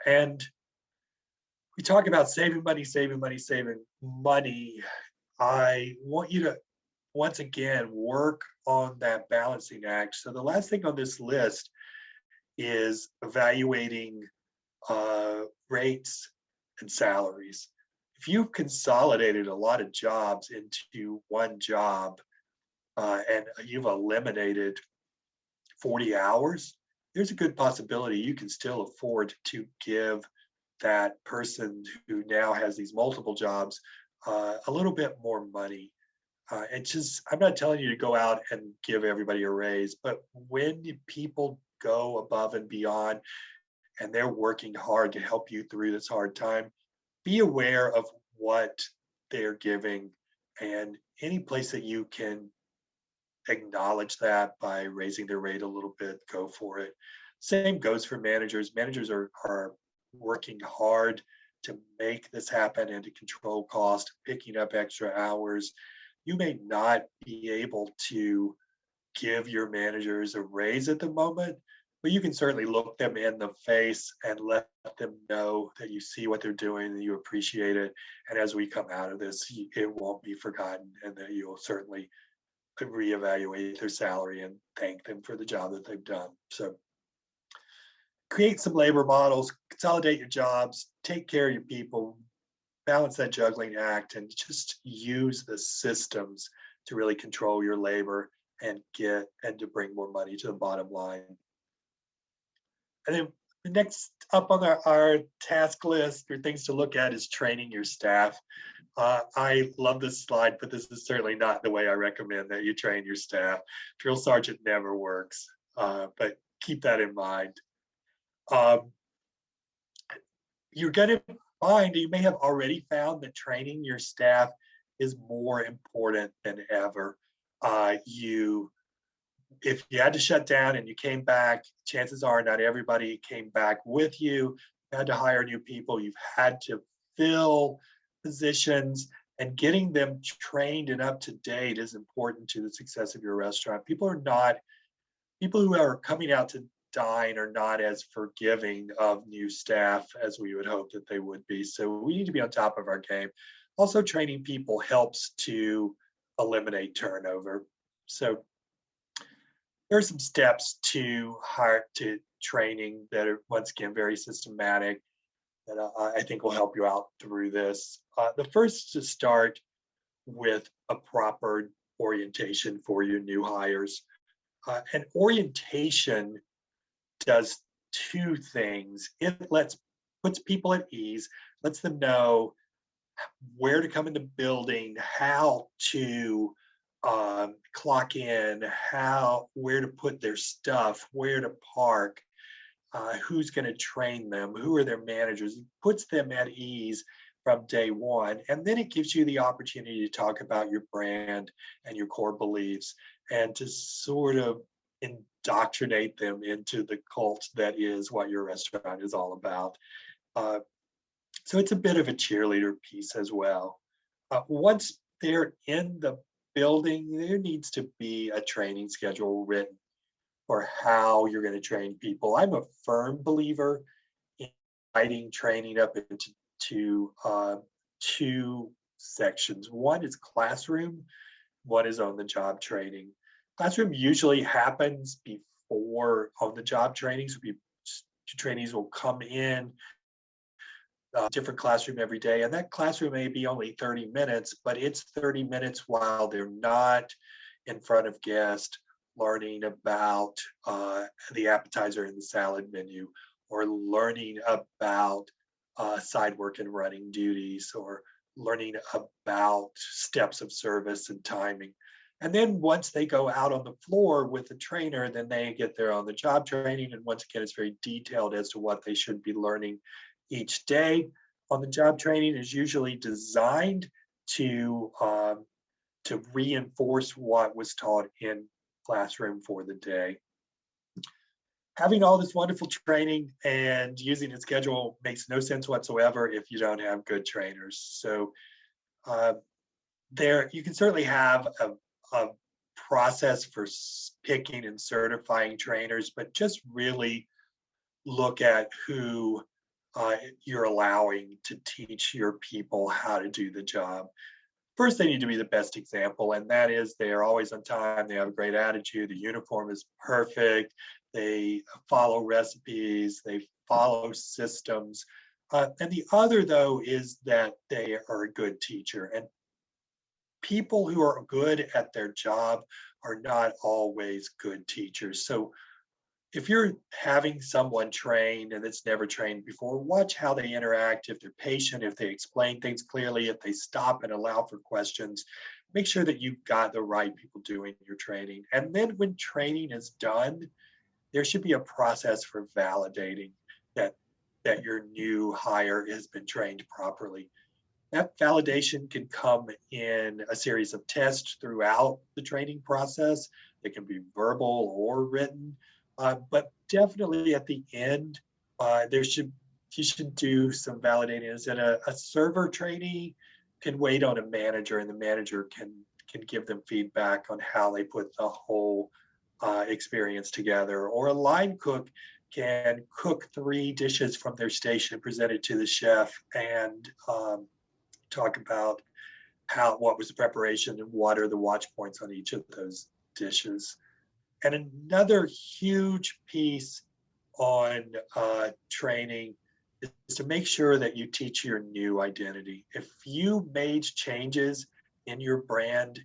And we talk about saving money. I want you to once again work on that balancing act. So the last thing on this list is evaluating rates and salaries. If you've consolidated a lot of jobs into one job, and you've eliminated 40 hours, there's a good possibility you can still afford to give that person who now has these multiple jobs a little bit more money. I'm not telling you to go out and give everybody a raise, but when people go above and beyond and they're working hard to help you through this hard time, be aware of what they're giving, and any place that you can acknowledge that by raising their rate a little bit, go for it. Same goes for managers. Managers are working hard to make this happen and to control cost, picking up extra hours. You may not be able to give your managers a raise at the moment, but you can certainly look them in the face and let them know that you see what they're doing and you appreciate it. And as we come out of this, it won't be forgotten, and that you'll certainly reevaluate their salary and thank them for the job that they've done. So create some labor models, consolidate your jobs, take care of your people, balance that juggling act, and just use the systems to really control your labor and to bring more money to the bottom line. And then the next up on our task list or things to look at is training your staff. I love this slide, but this is certainly not the way I recommend that you train your staff. Drill sergeant never works, but keep that in mind. You're going to find, you may have already found, that training your staff is more important than ever. If you had to shut down and you came back, chances are not everybody came back with you. You had to hire new people. You've had to fill positions, and getting them trained and up to date is important to the success of your restaurant. People who are coming out to dine are not as forgiving of new staff as we would hope that they would be. So we need to be on top of our game. Also, training people helps to eliminate turnover. So there are some steps to training that are, once again, very systematic, that I think will help you out through this. The first is to start with a proper orientation for your new hires. And orientation does two things. It puts people at ease, lets them know where to come in the building, how to clock in, where to put their stuff, where to park, who's going to train them, who are their managers. It puts them at ease from day one. And then it gives you the opportunity to talk about your brand and your core beliefs, and to sort of indoctrinate them into the cult that is what your restaurant is all about. So it's a bit of a cheerleader piece as well. Once they're in the building, there needs to be a training schedule written for how you're going to train people. I'm a firm believer in dividing training up into two sections. One is classroom, one is on-the-job training. Classroom usually happens before on-the-job training. So trainees will come in different classroom every day, and that classroom may be only 30 minutes, but it's 30 minutes while they're not in front of guests learning about the appetizer and the salad menu, or learning about side work and running duties, or learning about steps of service and timing. And then once they go out on the floor with the trainer, then they get their on the job training. And once again, it's very detailed as to what they should be learning each day. On the job training is usually designed to reinforce what was taught in classroom for the day. Having all this wonderful training and using a schedule makes no sense whatsoever if you don't have good trainers. So there, you can certainly have a process for picking and certifying trainers, but just really look at who you're allowing to teach your people how to do the job. First, they need to be the best example, and that is they are always on time, they have a great attitude, the uniform is perfect, they follow recipes, they follow systems. And the other, though, is that they are a good teacher. And people who are good at their job are not always good teachers. So if you're having someone train and it's never trained before, watch how they interact, if they're patient, if they explain things clearly, if they stop and allow for questions. Make sure that you've got the right people doing your training. And then when training is done, there should be a process for validating that your new hire has been trained properly. That validation can come in a series of tests throughout the training process. They can be verbal or written. But definitely at the end, you should do some validating. Is that a server trainee can wait on a manager, and the manager can give them feedback on how they put the whole experience together. Or a line cook can cook 3 dishes from their station, present it to the chef, and talk about what was the preparation and what are the watch points on each of those dishes. And another huge piece on training is to make sure that you teach your new identity. If you made changes in your brand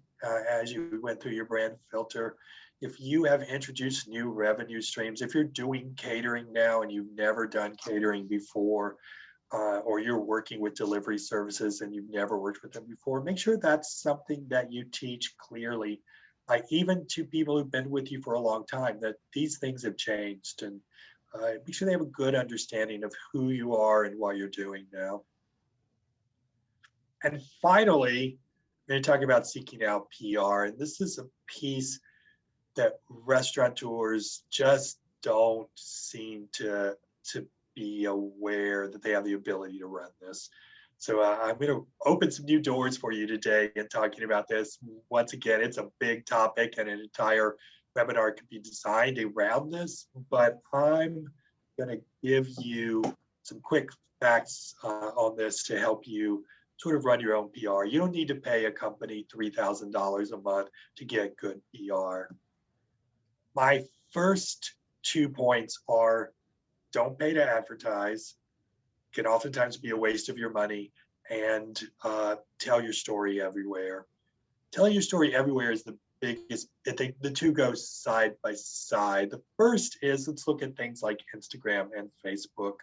as you went through your brand filter, if you have introduced new revenue streams, if you're doing catering now and you've never done catering before, or you're working with delivery services and you've never worked with them before, make sure that's something that you teach clearly. Even to people who've been with you for a long time, that these things have changed, and make sure they have a good understanding of who you are and what you're doing now. And finally, I'm going to talk about seeking out PR. And this is a piece that restaurateurs just don't seem to be aware that they have the ability to run this. So I'm going to open some new doors for you today in talking about this. Once again, it's a big topic and an entire webinar could be designed around this, but I'm going to give you some quick facts on this to help you sort of run your own PR. You don't need to pay a company $3,000 a month to get good PR. My first 2 points are: don't pay to advertise. Can oftentimes be a waste of your money, and tell your story everywhere. Telling your story everywhere is the biggest. I think the two go side by side. The first is, let's look at things like Instagram and Facebook.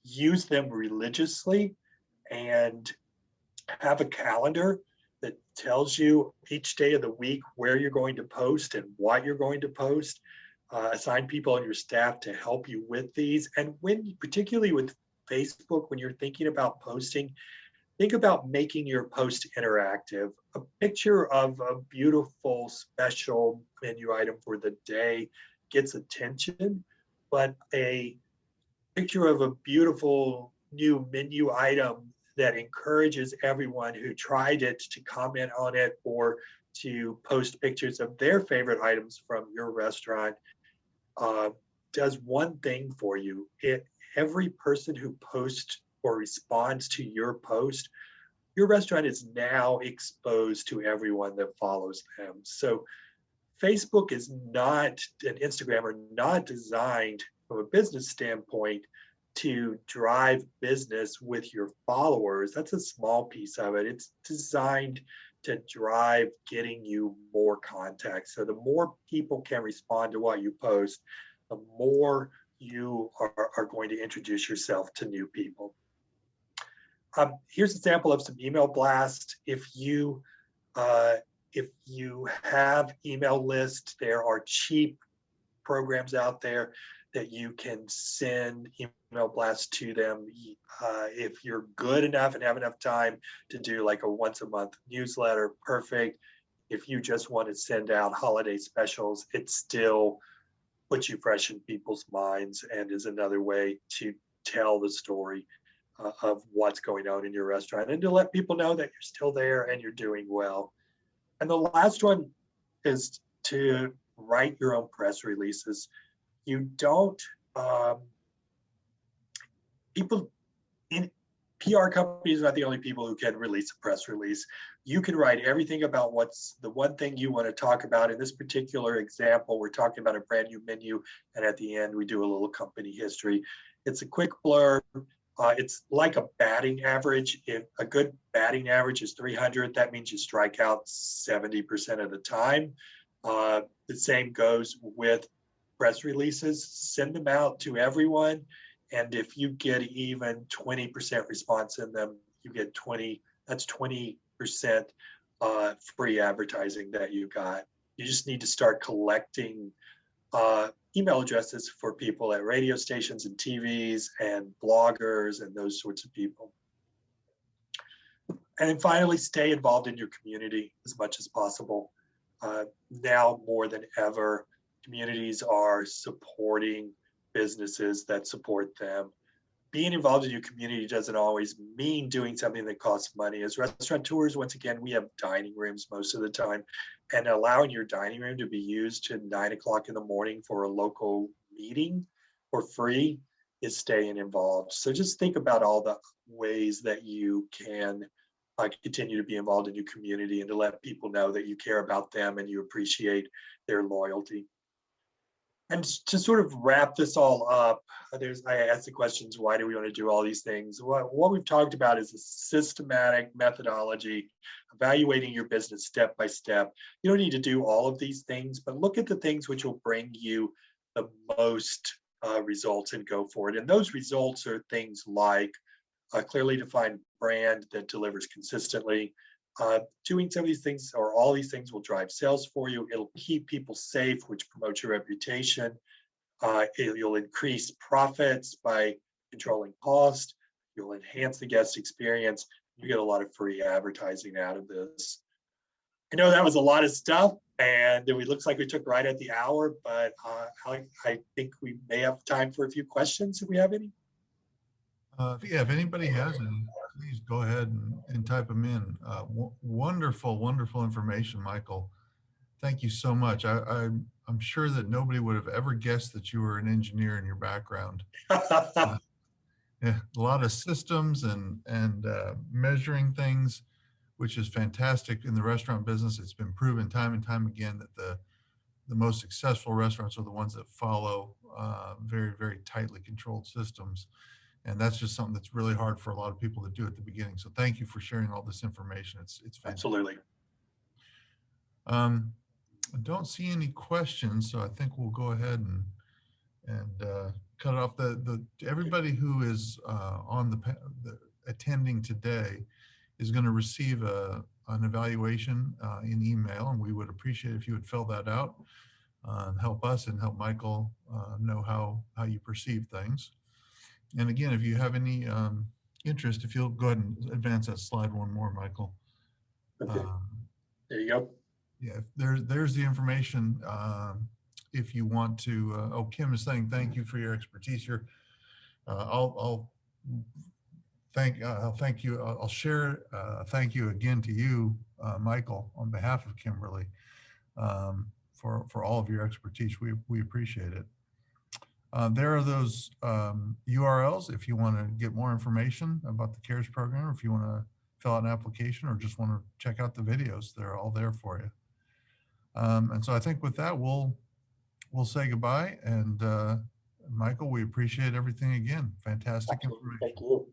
Use them religiously and have a calendar that tells you each day of the week where you're going to post and what you're going to post. Assign people on your staff to help you with these. And particularly with Facebook, when you're thinking about posting, think about making your post interactive. A picture of a beautiful special menu item for the day gets attention, but a picture of a beautiful new menu item that encourages everyone who tried it to comment on it or to post pictures of their favorite items from your restaurant does one thing for you. Every person who posts or responds to your post, your restaurant is now exposed to everyone that follows them. So Facebook is not, and Instagram are not designed from a business standpoint to drive business with your followers. That's a small piece of it. It's designed to drive getting you more contacts. So the more people can respond to what you post, the more you are going to introduce yourself to new people. Here's an example of some email blasts. If you If you have email lists, there are cheap programs out there that you can send email blasts to them. If you're good enough and have enough time to do like a once a month newsletter, perfect. If you just want to send out holiday specials, it still puts you fresh in people's minds and is another way to tell the story of what's going on in your restaurant and to let people know that you're still there and you're doing well. And the last one is to write your own press releases. You don't, people in PR companies are not the only people who can release a press release. You can write everything about what's the one thing you want to talk about. In this particular example, we're talking about a brand new menu, and at the end, we do a little company history. It's a quick blurb. It's like a batting average. If a good batting average is 300, that means you strike out 70% of the time. The same goes with press releases. Send them out to everyone. And if you get even 20% response in them, you get 20, that's 20% free advertising that you got. You just need to start collecting email addresses for people at radio stations and TVs and bloggers and those sorts of people. And then finally, stay involved in your community as much as possible. Now more than ever, communities are supporting businesses that support them. Being involved in your community doesn't always mean doing something that costs money. As restaurateurs, once again, we have dining rooms most of the time, and allowing your dining room to be used to 9 o'clock in the morning for a local meeting for free is staying involved. So just think about all the ways that you can continue to be involved in your community and to let people know that you care about them and you appreciate their loyalty. And to sort of wrap this all up, I asked the questions, why do we want to do all these things? What we've talked about is a systematic methodology, evaluating your business step by step. You don't need to do all of these things, but look at the things which will bring you the most results and go for it. And those results are things like a clearly defined brand that delivers consistently. Doing some of these things or all these things will drive sales for you. It'll keep people safe, which promotes your reputation. You'll increase profits by controlling cost. You'll enhance the guest experience. You get a lot of free advertising out of this. I know that was a lot of stuff, and it looks like we took right at the hour, but I think we may have time for a few questions if we have any. Yeah, if anybody has any, please go ahead and type them in. Wonderful, wonderful information, Michael. Thank you so much. I'm sure that nobody would have ever guessed that you were an engineer in your background. Yeah, a lot of systems and measuring things, which is fantastic in the restaurant business. It's been proven time and time again that the most successful restaurants are the ones that follow very, very tightly controlled systems. And that's just something that's really hard for a lot of people to do at the beginning. So thank you for sharing all this information. It's fantastic. Absolutely. I don't see any questions, so I think we'll go ahead and cut it off. Everybody who is on the attending today is going to receive an evaluation in email, and we would appreciate if you would fill that out and help us and help Michael know how you perceive things. And again, if you have any interest, if you'll go ahead and advance that slide one more, Michael. Okay. There you go. Yeah, there's the information. If you want to, Kim is saying thank you for your expertise here. I'll thank you. I'll share thank you again to you, Michael, on behalf of Kimberly, for all of your expertise. We appreciate it. There are those URLs if you want to get more information about the CARES program, or if you want to fill out an application or just want to check out the videos. They're all there for you. And so I think with that, we'll say goodbye. And Michael, we appreciate everything again. Fantastic information. Thank you.